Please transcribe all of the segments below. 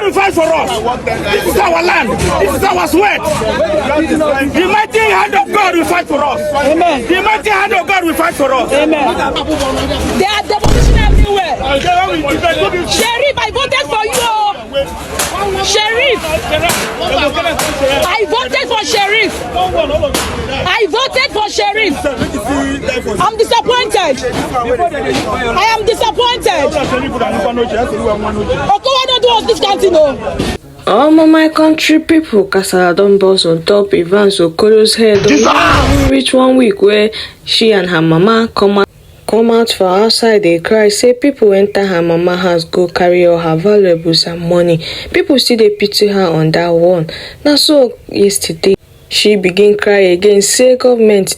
God will fight for us. This is our land. This is our sweat. The mighty hand of God will fight for us. Amen. The mighty hand of God will fight for us. Amen. They are demolition everywhere. Sheriff, I voted for you. Sheriff, I voted for Sheriff. I voted for Sheriff. I'm disappointed. I am disappointed. Okoro don't do us this country, my country people, kasala don burst on top Evan Okoro's head. Reach 1 week where she and her mama come out for outside. They cry, say people enter her mama house, go carry all her valuables and money. People still they pity her on that one. Now so yesterday she begin cry again, say government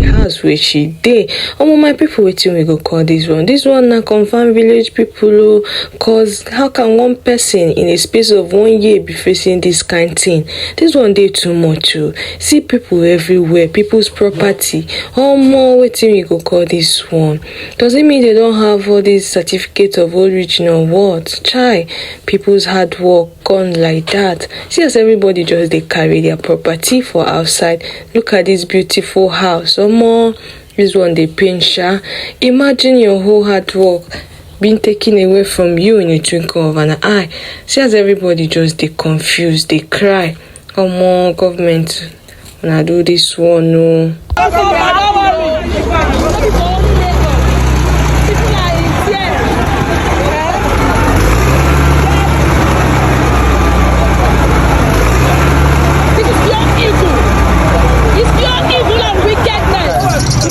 house where she dey. My people, waiting we go call this one. This one na confirm village people, cause how can one person in a space of 1 year be facing this kind thing? This one dey too much too. See people everywhere, people's property. More waiting we go call this one. Does it mean they don't have all these certificates of origin or what? Chai, people's hard work gone like that. See as everybody just they carry their property for outside. Look at this beautiful house. This one they pain sha. Imagine your whole hard work being taken away from you in a twinkle of an eye. See as everybody just they confused, they cry. Government, when I do this one, no.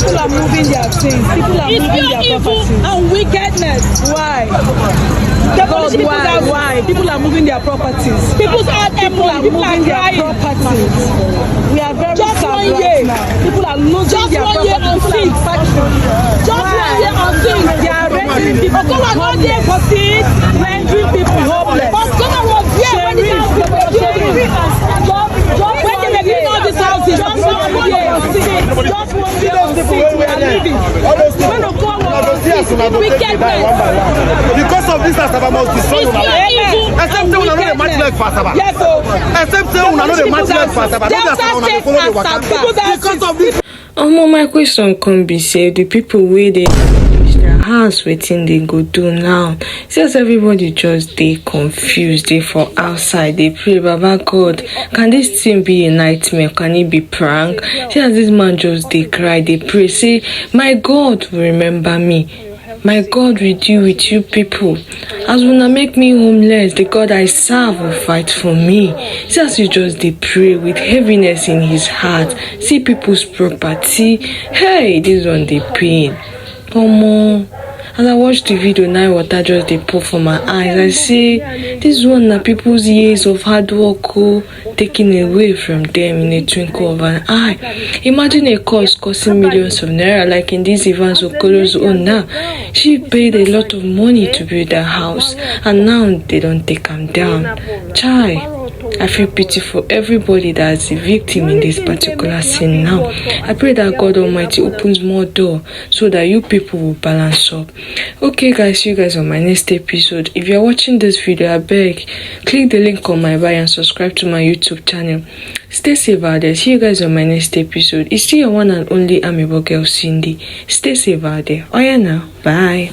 People are moving their properties and wickedness. Why? Why? People are moving their properties. People are moving their properties. We are very just sad 1 year. Now. People are losing their properties. Just 1 year on things. They are rendering people homeless. Rendering people homeless. But someone was here when this house was building. When they were building all these houses, just 1 year. Just 1 year on things we are living. Because of this, Asaba must destroy you. Except say una no dey match like Asaba. Yes, so. Except say una no dey match like Asaba. Because of this. My question can be say the people where they their house waiting they go do now. Since everybody just they confused, they for outside, they pray, Baba God, can this thing be a nightmare? Can it be prank? Since this man just they cry, they pray, say, my God will remember me. My God will deal with you people. As when make me homeless, the God I serve will fight for me. See as you just they pray with heaviness in his heart. See people's property. Hey, this one they pain. As I watch the video now, water just they pour from my eyes. I say, this one are people's years of hard work taken away from them in a twinkle of an eye. Imagine a cost costing millions of naira, like in this Evan Okoro's own now. She paid a lot of money to build her house, and now they don't take them down. Chai, I feel pity for everybody that's a victim in this particular scene now. I pray that God Almighty opens more doors so that you people will balance up. Okay guys, see you guys on my next episode. If you're watching this video, I beg, click the link on my bio and subscribe to my YouTube channel. Stay safe out there. See you guys on my next episode. It's still your one and only amiable girl Cindy. Stay safe out there. Oh yeah now. Bye.